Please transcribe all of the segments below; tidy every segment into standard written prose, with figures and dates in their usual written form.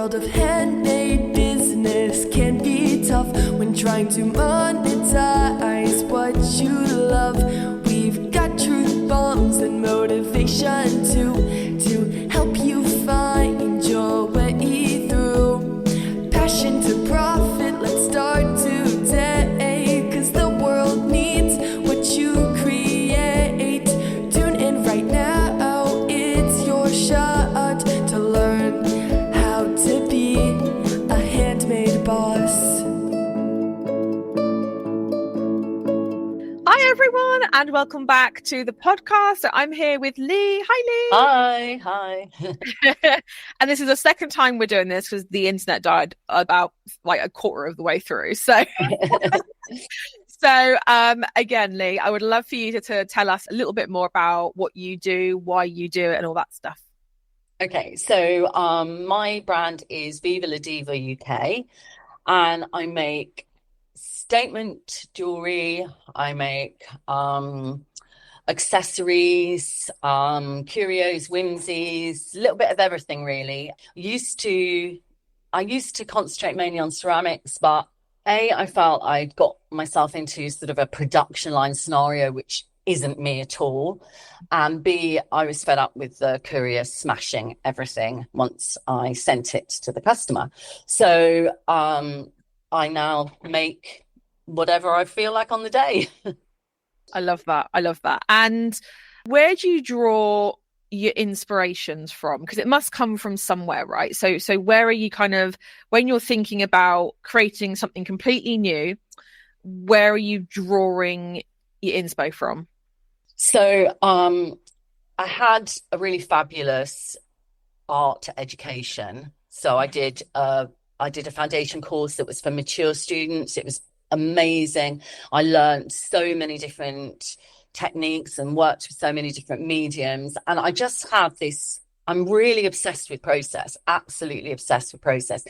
world of handmade business can be tough when trying to monetize what you love. We've got truth bombs and motivation to help you find your way through. Passion to profit, let's start today, 'cause the world needs what you create. Tune in right now, it's your shot to learn how to be a handmade boss. Hi everyone, and welcome back to the podcast. So I'm here with Leigh. Hi Hi, hi. Leigh. And this is the second time we're doing this because the internet died about like a quarter of the way through. So again, Leigh, I would love for you to tell us a little bit more about what you do, why you do it, and all that stuff. Okay, so my brand is Viva La Diva UK, and I make statement jewellery, I make accessories, curios, whimsies, a little bit of everything really. I used to concentrate mainly on ceramics, but I felt I'd got myself into sort of a production line scenario, which isn't me at all. And B, I was fed up with the courier smashing everything once I sent it to the customer. So I now make whatever I feel like on the day. I love that. And where do you draw your inspirations from? Because it must come from somewhere, right? So where are you kind of, when you're thinking about creating something completely new, where are you drawing your inspo from? So I had a really fabulous art education. So I did a foundation course that was for mature students. It was amazing. I learned so many different techniques and worked with so many different mediums. And I just have this, I'm really obsessed with process, absolutely obsessed with process.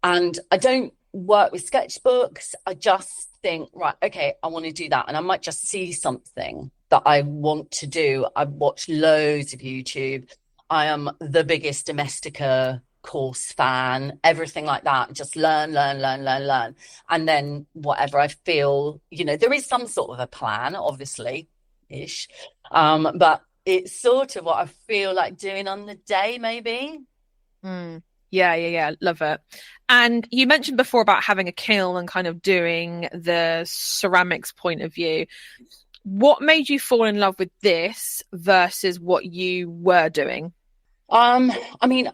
And I don't work with sketchbooks. I just think, right, okay, I want to do that. And I might just see something that I want to do. I've watched loads of YouTube. I am the biggest Domestica course fan, everything like that. Just learn. And then whatever I feel, there is some sort of a plan, obviously, ish. But it's sort of what I feel like doing on the day, maybe. Yeah. Love it. And you mentioned before about having a kiln and kind of doing the ceramics point of view. What made you fall in love with this versus what you were doing? I mean,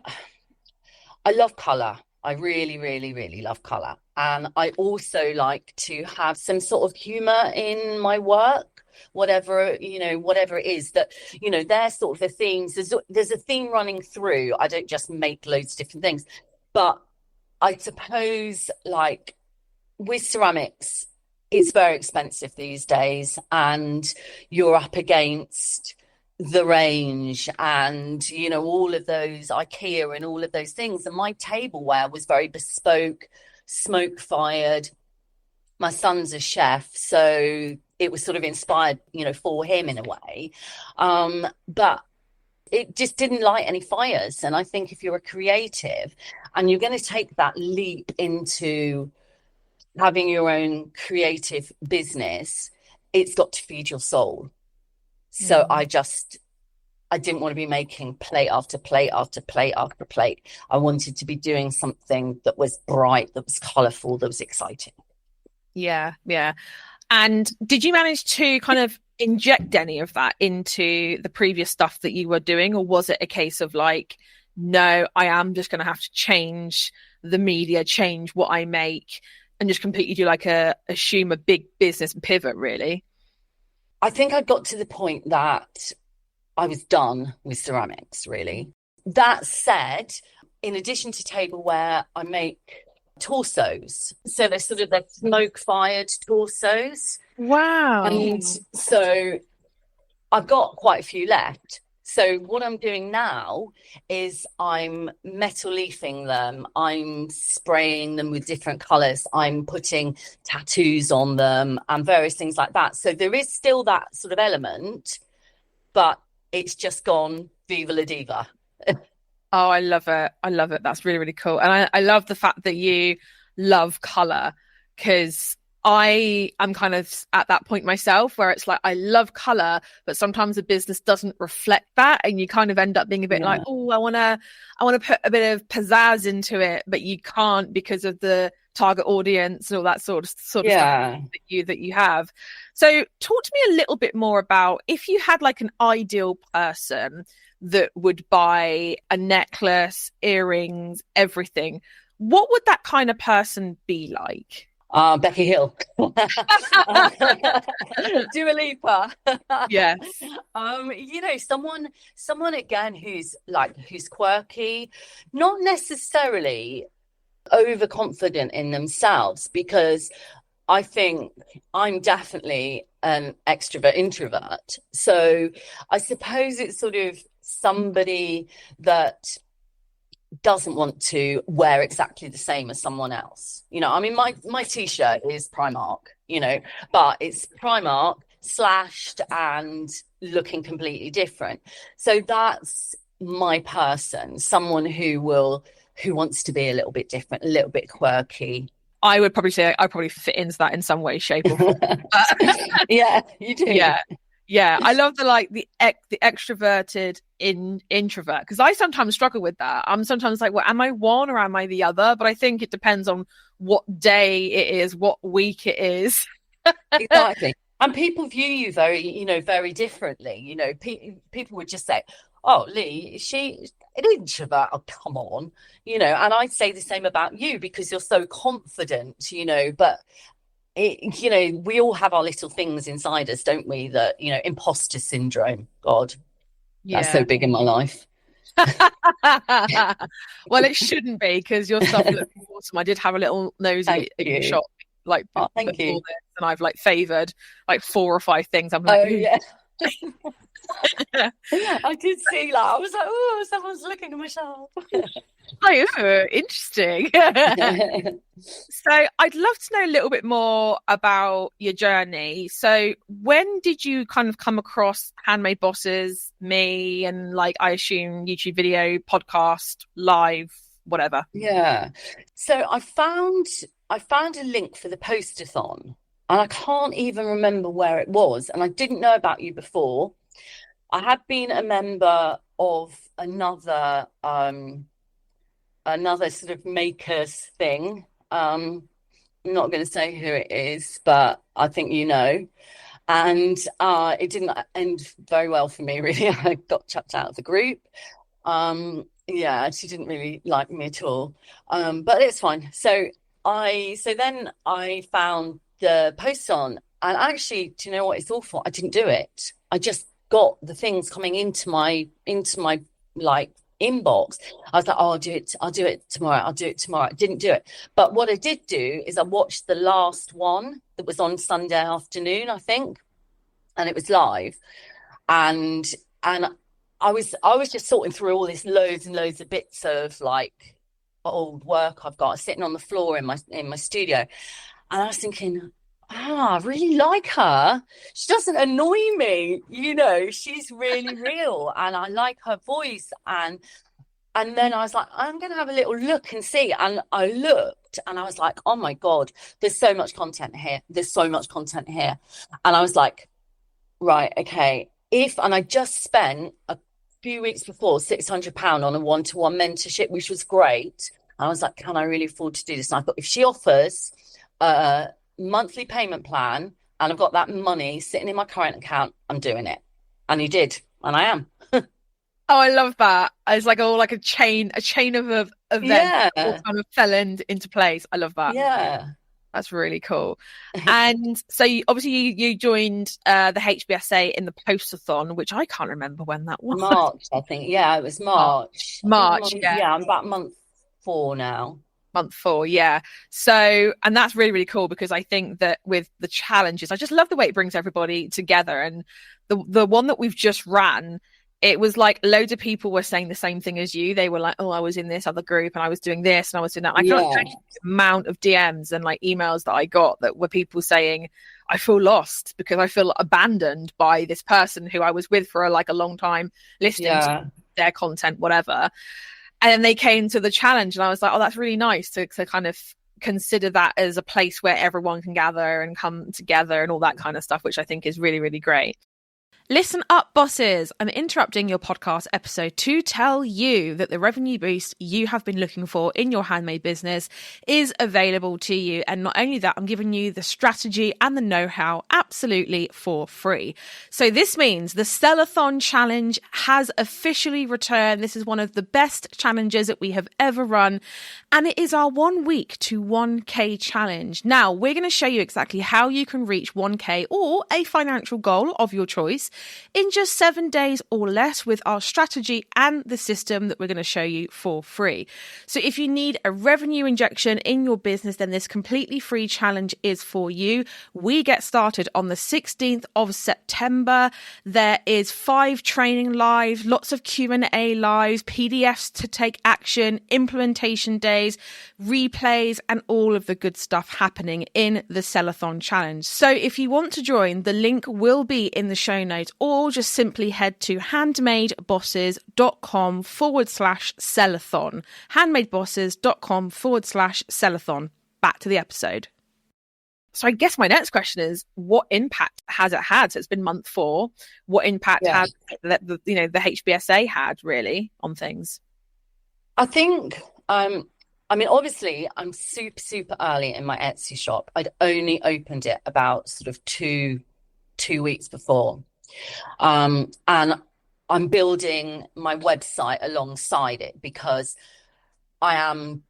I love colour. I really, really, really love colour. And I also like to have some sort of humour in my work, whatever it is that, they're sort of the themes. There's a theme running through. I don't just make loads of different things. But I suppose, like, with ceramics, it's very expensive these days. And you're up against the range and all of those IKEA and all of those things, and my tableware was very bespoke, smoke fired. My son's a chef, so it was sort of inspired for him in a way, but it just didn't light any fires. And I think if you're a creative and you're going to take that leap into having your own creative business, it's got to feed your soul. So I didn't want to be making plate after plate after plate after plate. I wanted to be doing something that was bright, that was colourful, that was exciting. Yeah. And did you manage to kind of inject any of that into the previous stuff that you were doing? Or was it a case of like, no, I am just going to have to change the media, change what I make, and just completely do like assume a big business pivot, really? I think I got to the point that I was done with ceramics, really. That said, in addition to tableware, I make torsos. So they're smoke-fired torsos. Wow. And so I've got quite a few left. So what I'm doing now is I'm metal leafing them. I'm spraying them with different colours. I'm putting tattoos on them and various things like that. So there is still that sort of element, but it's just gone Viva La Diva. Oh, I love it. I love it. That's really, really cool. And I love the fact that you love color, because I am kind of at that point myself where it's like I love color, but sometimes the business doesn't reflect that, and you kind of end up being a bit like, oh, I want to put a bit of pizzazz into it, but you can't because of the target audience and all that sort of stuff that you have. So talk to me a little bit more about, if you had like an ideal person that would buy a necklace, earrings, everything, what would that kind of person be like? Becky Hill. Dua Lipa. Yes. Someone again who's quirky, not necessarily overconfident in themselves, because I think I'm definitely an extrovert introvert. So I suppose it's sort of somebody that doesn't want to wear exactly the same as someone else. I mean, my t-shirt is Primark, but it's Primark slashed and looking completely different. So that's my person, someone who wants to be a little bit different, a little bit quirky. I would probably say I probably fit into that in some way, shape, or form. Yeah, you do. Yeah. I love the extroverted introvert, because I sometimes struggle with that. I'm sometimes like, well, am I one or am I the other? But I think it depends on what day it is, what week it is. Exactly. And people view you very differently. People would just say, oh, Leigh, is she an introvert? Oh, come on. And I'd say the same about you, because you're so confident, but we all have our little things inside us, don't we? That, imposter syndrome. God, that's so big in my life. Well, it shouldn't be, because your stuff looks awesome. I did have a little nosy at your shop, thank you. And I've favoured 4 or 5 things. I'm like, oh yeah. I did see that. I was like, oh, someone's looking at my shop. Interesting. So I'd love to know a little bit more about your journey. So when did you kind of come across Handmade Bosses, me, and I assume YouTube video, podcast, live, whatever? Yeah. So I found a link for the postathon, and I can't even remember where it was. And I didn't know about you before. I had been a member of another sort of makers thing. I'm not going to say who it is, but I think and it didn't end very well for me, really. I got chucked out of the group. She didn't really like me at all, but it's fine. So then I found the post on, and actually, do you know what? It's awful. I didn't do it. I just got the things coming into my inbox. I was like, oh, I'll do it tomorrow. I didn't do it. But what I did do is I watched the last one that was on Sunday afternoon, I think, and it was live. And I was just sorting through all this loads and loads of bits of old work I've got sitting on the floor in my studio. And I was thinking, I really like her. She doesn't annoy me, she's really real, and I like her voice. And then I was like, I'm going to have a little look and see. And I looked and I was like, oh my God, there's so much content here. And I was like, right, okay. And I just spent a few weeks before £600 on a one-to-one mentorship, which was great. And I was like, can I really afford to do this? And I thought, if she offers monthly payment plan and I've got that money sitting in my current account, I'm doing it. And he did, and I am. Oh, I love that. It's a chain of events all kind of fell into place. I love that. Yeah, that's really cool. And so you joined the HBSA in the postathon, which I can't remember when that was. March, I think. Yeah, it was March. Yeah, I'm about month 4 now. Month 4, yeah. So, and that's really, really cool, because I think that with the challenges, I just love the way it brings everybody together. And the one that we've just ran, it was loads of people were saying the same thing as you. They were like, oh, I was in this other group and I was doing this and I was doing that. I can't tell you the amount of DMs and emails that I got that were people saying, I feel lost because I feel abandoned by this person who I was with for a long time, listening to their content, whatever. And then they came to the challenge and I was like, oh, that's really nice to kind of consider that as a place where everyone can gather and come together and all that kind of stuff, which I think is really, really great. Listen up, bosses. I'm interrupting your podcast episode to tell you that the revenue boost you have been looking for in your handmade business is available to you. And not only that, I'm giving you the strategy and the know-how absolutely for free. So this means the Sellathon Challenge has officially returned. This is one of the best challenges that we have ever run. And it is our 1 week to 1K challenge. Now, we're going to show you exactly how you can reach 1K or a financial goal of your choice in just 7 days or less with our strategy and the system that we're going to show you for free. So if you need a revenue injection in your business, then this completely free challenge is for you. We get started on the 16th of September. There is 5 training lives, lots of Q&A lives, PDFs to take action, implementation days, replays, and all of the good stuff happening in the Sellathon Challenge. So if you want to join, the link will be in the show notes, or just simply head to handmadebosses.com/Sellathon. handmadebosses.com/Sellathon. Back to the episode. So I guess my next question is, what impact has it had? So it's been month 4. What impact has the HBSA had really on things? I think, I mean, obviously, I'm super, super early in my Etsy shop. I'd only opened it about sort of two weeks before. And I'm building my website alongside it because I'm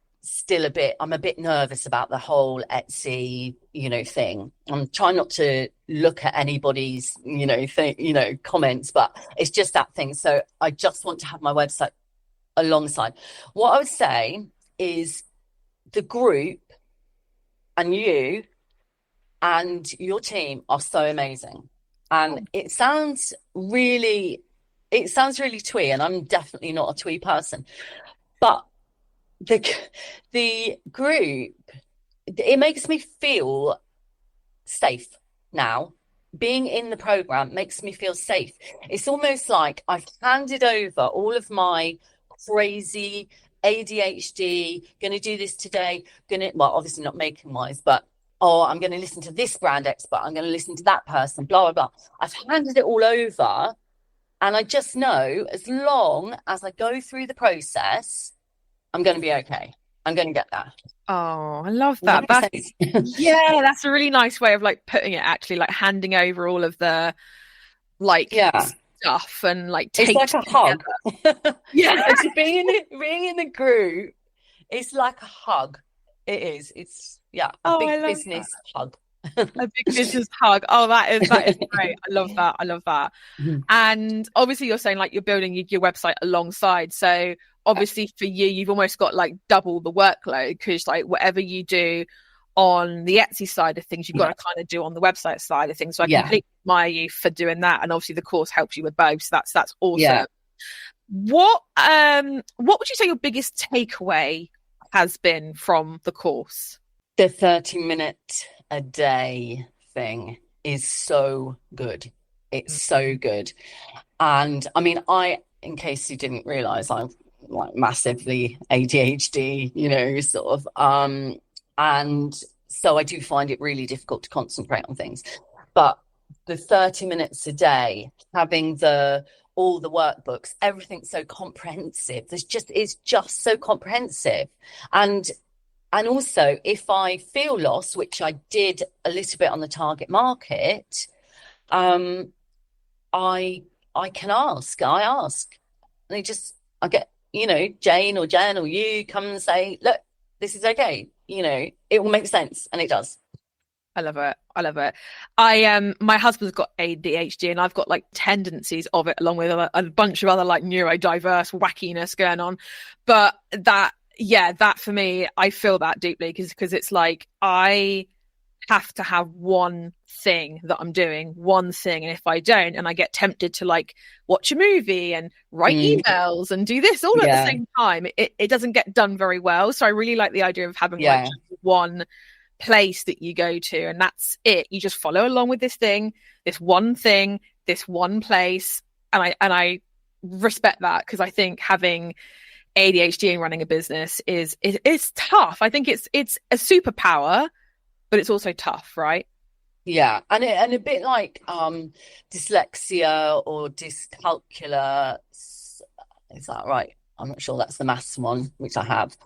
a bit nervous about the whole Etsy, thing. I'm trying not to look at anybody's, comments, but it's just that thing. So I just want to have my website alongside. What I would say is the group and you and your team are so amazing. And it sounds really twee, and I'm definitely not a twee person. But the group, it makes me feel safe now. Being in the program makes me feel safe. It's almost like I've handed over all of my crazy ADHD, going to do this today, obviously not making wise, but I'm going to listen to this brand expert, I'm going to listen to that person, blah, blah, blah. I've handed it all over, and I just know as long as I go through the process, I'm going to be okay. I'm going to get there. Oh, I love that. Yeah, that's a really nice way of putting it, actually, handing over all of the stuff and it's like a hug. Yeah. So being in the group, it's like a hug. It is. It's a big business hug. A big business hug. Oh, that is great. I love that. Mm-hmm. And obviously you're saying you're building your website alongside. So obviously for you've almost got double the workload, because whatever you do on the Etsy side of things, you've got to kind of do on the website side of things. So I completely admire you for doing that. And obviously the course helps you with both. So that's awesome. Yeah. What would you say your biggest takeaway has been from the course? The 30-minute a day thing is so good. It's so good. And I mean, in case you didn't realize, I'm massively ADHD, sort of, and so I do find it really difficult to concentrate on things. But the 30 minutes a day, having all the workbooks, everything's so comprehensive. It's just so comprehensive. And also, if I feel lost, which I did a little bit on the target market, I can ask. I ask. And I get, Jane or Jen or you come and say, look, this is okay. It will make sense. And it does. I love it. My husband's got ADHD, and I've got tendencies of it, along with a bunch of other neurodiverse wackiness going on. But that for me, I feel that deeply because it's I have to have one thing that I'm doing, one thing, and if I don't, and I get tempted to watch a movie and write emails and do this all at the same time, it doesn't get done very well. So I really like the idea of having one place that you go to, and that's it. You just follow along with this one place, and I respect that, because I think having ADHD and running a business is tough. I think it's a superpower, but it's also tough, right? Yeah, and a bit like dyslexia or dyscalculia. Is that right? I'm not sure that's the maths one, which I have.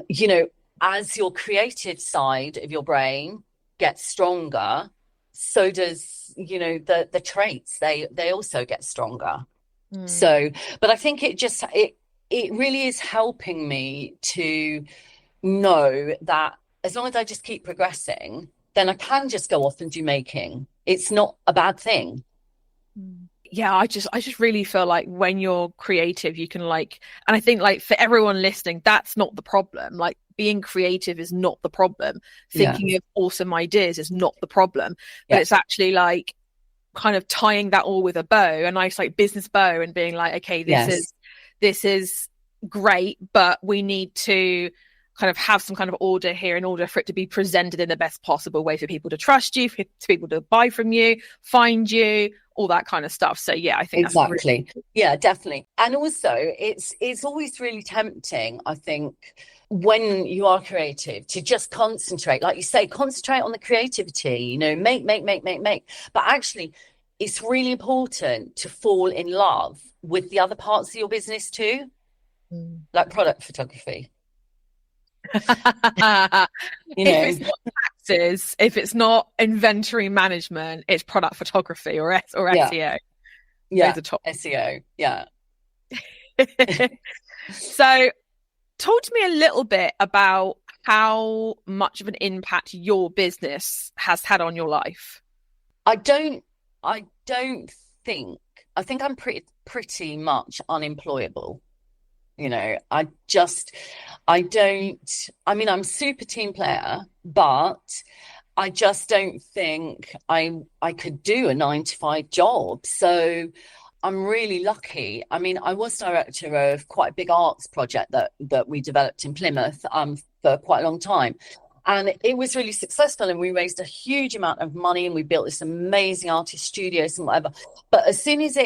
You know, as your creative side of your brain gets stronger, so does, you know, the traits. They also get stronger. So, but I think it really is helping me to know that as long as I just keep progressing, then I can just go off and do making. It's not a bad thing. Yeah, I just really feel like when you're creative, you can like, and I think like for everyone listening, that's not the problem. Like being creative is not the problem. Thinking of awesome ideas is not the problem. But it's actually like kind of tying that all with a bow, a nice like business bow, and being like, okay, this is great, but we need to kind of have some kind of order here in order for it to be presented in the best possible way for people to trust you, for people to buy from you, find you, all that kind of stuff. So yeah, I think exactly. That's really... Yeah, definitely. And also it's always really tempting, I think, when you are creative to just concentrate, like you say, concentrate on the creativity, you know, make. But actually, it's really important to fall in love with the other parts of your business too, like product photography. You know, if it's not taxes, if it's not inventory management, it's product photography or SEO. Yeah, those are top. SEO. Yeah. So talk to me a little bit about how much of an impact your business has had on your life. I think I'm pretty much unemployable. You know, I'm a super team player, but I just don't think I could do a 9-to-5 job. So I'm really lucky. I mean, I was director of quite a big arts project that we developed in Plymouth for quite a long time. And it was really successful, and we raised a huge amount of money, and we built this amazing artist studios and whatever. But as soon as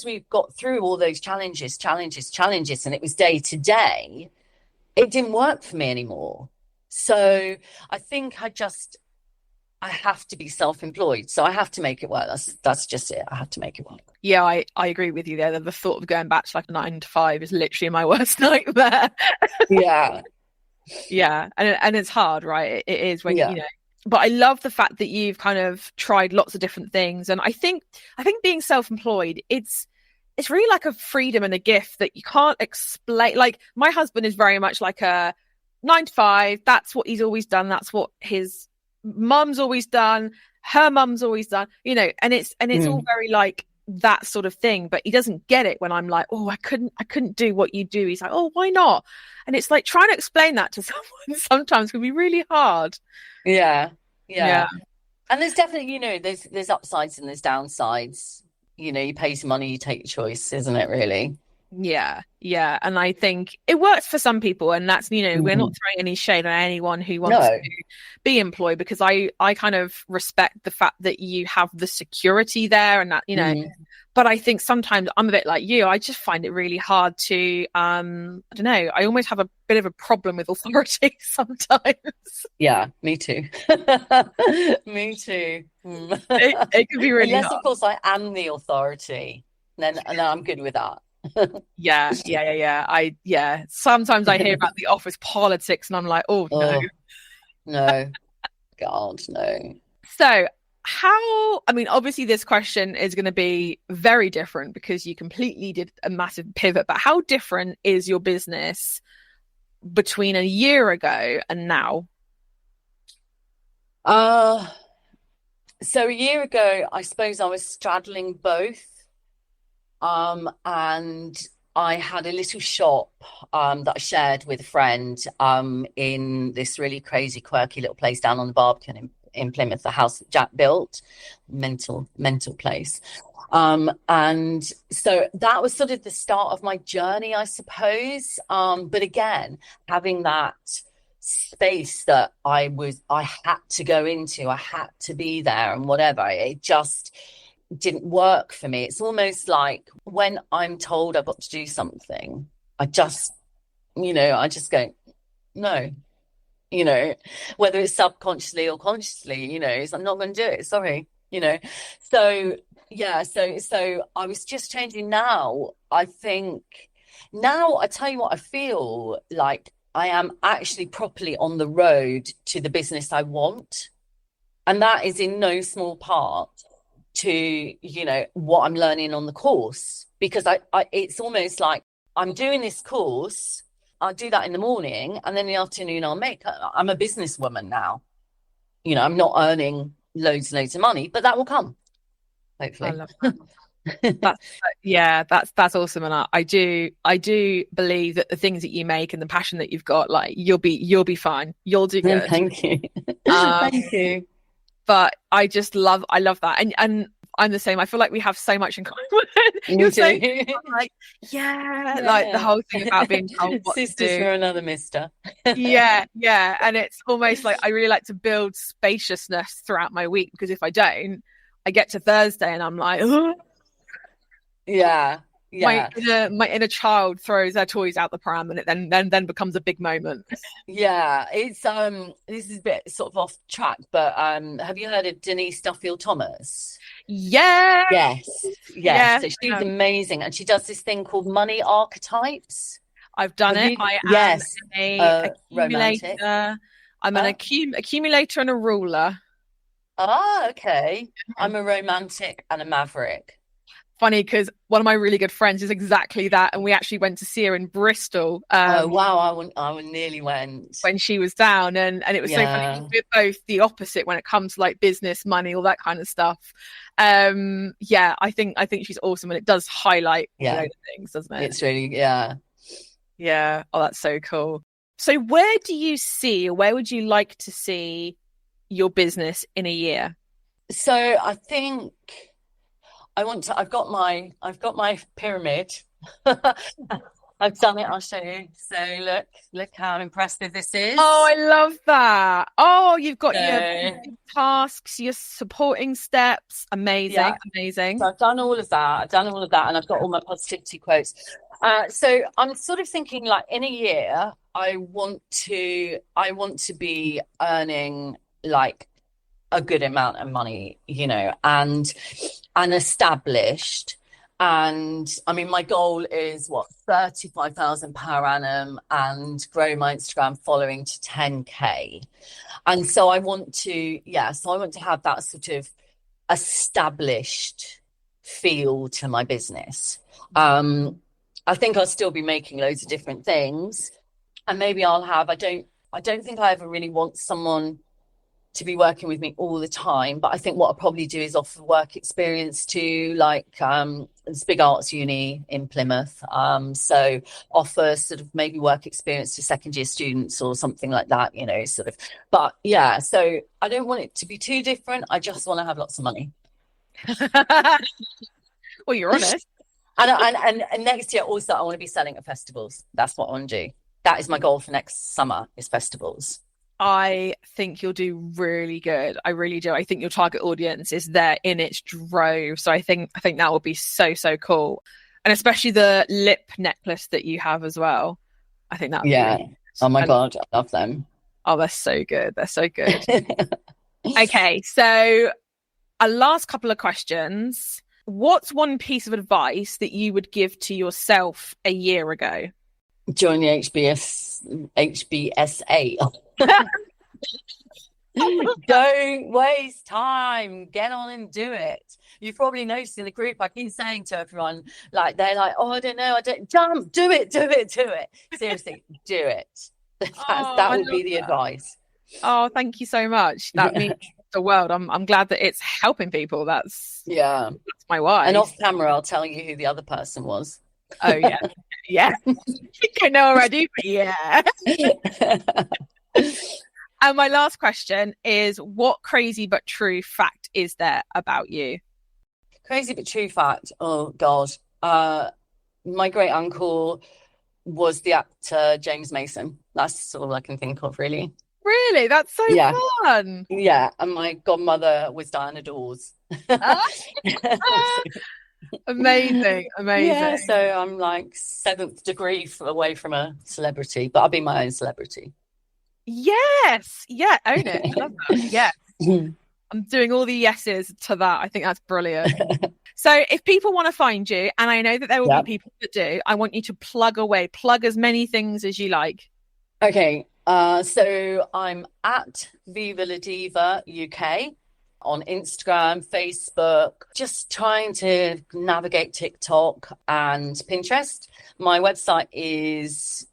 we got through all those challenges, and it was day to day, it didn't work for me anymore. So I think I have to be self-employed. So I have to make it work. That's just it. I have to make it work. Yeah, I agree with you there. The thought of going back to like a 9-to-5 is literally my worst nightmare. Yeah. Yeah, and it's hard, right? It is when you know. But I love the fact that you've kind of tried lots of different things, and I think being self-employed, it's really like a freedom and a gift that you can't explain. Like my husband is very much like a 9-to-5. That's what he's always done. That's what his mum's always done. Her mum's always done. You know, and it's all very like that sort of thing, but he doesn't get it when I'm like, oh, I couldn't do what you do. He's like, oh, why not? And it's like trying to explain that to someone sometimes can be really hard. Yeah. And there's definitely, you know, there's upsides and there's downsides. You know, you pay some money, you take your choice, isn't it really? Yeah. And I think it works for some people, and that's, you know, we're not throwing any shade on anyone who wants to be employed, because I kind of respect the fact that you have the security there, and that, you know, but I think sometimes I'm a bit like you. I just find it really hard to, I don't know, I almost have a bit of a problem with authority sometimes. Yeah, me too. Me too. It can be really Unless, hard. of course, I am the authority, then I'm good with that. Yeah. Sometimes I hear about the office politics and I'm like, oh no, God, no. So I mean, obviously this question is going to be very different because you completely did a massive pivot, but how different is your business between a year ago and now? So a year ago, I suppose I was straddling both. And I had a little shop that I shared with a friend in this really crazy, quirky little place down on the Barbican in Plymouth, the house that Jack built. Mental place. And so that was sort of the start of my journey, I suppose. But again, having that space that I had to go into, I had to be there and whatever, it just didn't work for me. It's almost like when I'm told I've got to do something, I just, I just go, no, whether it's subconsciously or consciously, I'm not going to do it. Sorry, So yeah, so I was just changing now. I think now I tell you what, I feel like I am actually properly on the road to the business I want. And that is in no small part to, what I'm learning on the course. Because I it's almost like I'm doing this course, I'll do that in the morning, and then in the afternoon I'm a businesswoman now. I'm not earning loads and loads of money, but that will come, hopefully. I love that. That's awesome. And I do believe that the things that you make and the passion that you've got, like you'll be fine. You'll do good. Thank you. Thank you. But I love that. And I'm the same. I feel like we have so much in common. You're saying, like, like the whole thing about being told what sisters to do. for another mister. Yeah. And it's almost like I really like to build spaciousness throughout my week, because if I don't, I get to Thursday and I'm like, oh. Yeah. My inner child throws their toys out the pram, and it then becomes a big moment. Yeah, it's this is a bit sort of off track, but have you heard of Denise Duffield Thomas? Yeah. Yes. So she's amazing, and she does this thing called money archetypes. I've done it. I am a accumulator. Romantic. I'm an accumulator and a ruler. Ah, okay. I'm a romantic and a maverick. Funny, because one of my really good friends is exactly that, and we actually went to see her in Bristol. Oh wow, I nearly went when she was down, and it was so funny. We're both the opposite when it comes to like business, money, all that kind of stuff. I think she's awesome, and it does highlight things, doesn't it? It's really yeah. Oh, that's so cool. So where would you like to see your business in a year? So I think I've got my pyramid. I've done it. I'll show you. So look how impressive this is. Oh, I love that. Oh, you've got your tasks, your supporting steps. Amazing. So I've done all of that. And I've got all my positivity quotes. So I'm sort of thinking, like, in a year, I want to be earning like a good amount of money, and established. And I mean, my goal is 35,000 per annum, and grow my Instagram following to 10k. And so I want to have that sort of established feel to my business. I think I'll still be making loads of different things, and maybe I don't think I ever really want someone to be working with me all the time, but I think what I'll probably do is offer work experience to, like, this big arts uni in Plymouth. So offer sort of maybe work experience to second year students or something like that, sort of. But yeah, so I don't want it to be too different. I just want to have lots of money. Well, you're honest. and next year also I want to be selling at festivals. That's what I want to do. That is my goal for next summer, is festivals. I think you'll do really good. I really do. I think your target audience is there in its drove. So I think that will be so cool. And especially the lip necklace that you have as well. I think that would be really oh my God, I love them. Oh, they're so good. Okay, so a last couple of questions. What's one piece of advice that you would give to yourself a year ago? Join the HBSA. Don't waste time. Get on and do it. You've probably noticed in the group, I keep saying to everyone, like, they're like, oh, I don't know, jump, do it. Seriously, do it. That would be the advice. Oh, thank you so much. That means the world. I'm glad that it's helping people. That's my why. And off camera, I'll tell you who the other person was. Oh yeah. You don't know already, but yeah. And my last question is, what crazy but true fact is there about you? Crazy but true fact. Oh God. My great uncle was the actor James Mason. That's all I can think of, really. Really? That's so fun. Yeah. And my godmother was Diana Dawes. Amazing. Yeah, so I'm like seventh degree away from a celebrity, but I'll be my own celebrity. Yes. Yeah, own it. I love that. Yeah. I'm doing all the yeses to that. I think that's brilliant. So if people want to find you, and I know that there will be people that do, I want you to plug as many things as you like. Okay, so I'm at Viva La Diva UK on Instagram, Facebook, just trying to navigate TikTok and Pinterest. My website is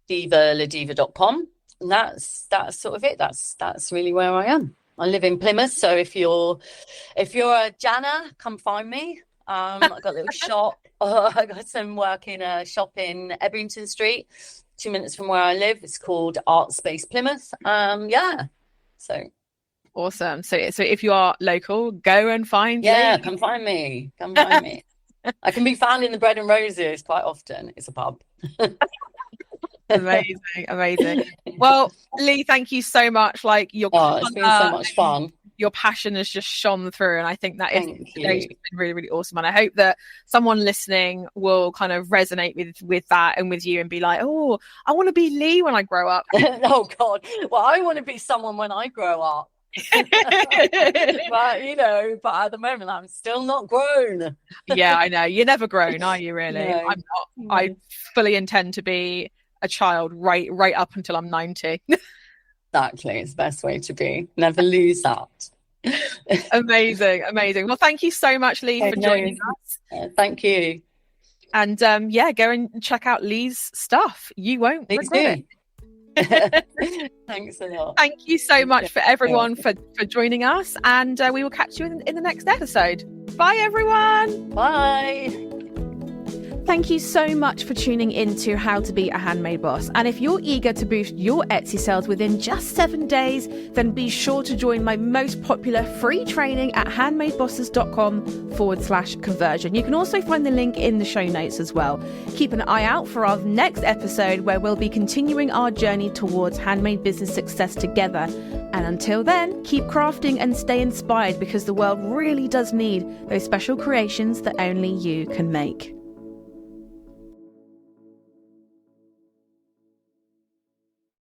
vivaladiva.com. And that's sort of it. That's really where I am. I live in Plymouth, so if you're a Jana, come find me. I've got a little shop. I got some work in a shop in Ebrington Street, 2 minutes from where I live. It's called Art Space Plymouth. So awesome. So if you are local, go and find Leigh. Come find me. Come find me. I can be found in the Bread and Roses quite often. It's a pub. Amazing. Well, Leigh, thank you so much. Like it's been so much fun. Your passion has just shone through, and I think that is been really, really awesome. And I hope that someone listening will kind of resonate with that and with you, and be like, "Oh, I want to be Leigh when I grow up." Oh God, well, I want to be someone when I grow up. But at the moment I'm still not grown. Yeah, I know. You're never grown, are you? Really? No. I'm not. I fully intend to be a child right up until I'm 90. Exactly, it's the best way to be. Never lose that. Amazing. Well, thank you so much, Leigh, for joining us. Thank you. And go and check out Leigh's stuff. You won't regret it. Thanks a lot. Thank you so much for everyone for joining us, and we will catch you in the next episode. Bye, everyone. Bye. Thank you so much for tuning in to How to Be a Handmade Boss. And if you're eager to boost your Etsy sales within just 7 days, then be sure to join my most popular free training at handmadebosses.com/conversion. You can also find the link in the show notes as well. Keep an eye out for our next episode, where we'll be continuing our journey towards handmade business success together. And until then, keep crafting and stay inspired, because the world really does need those special creations that only you can make.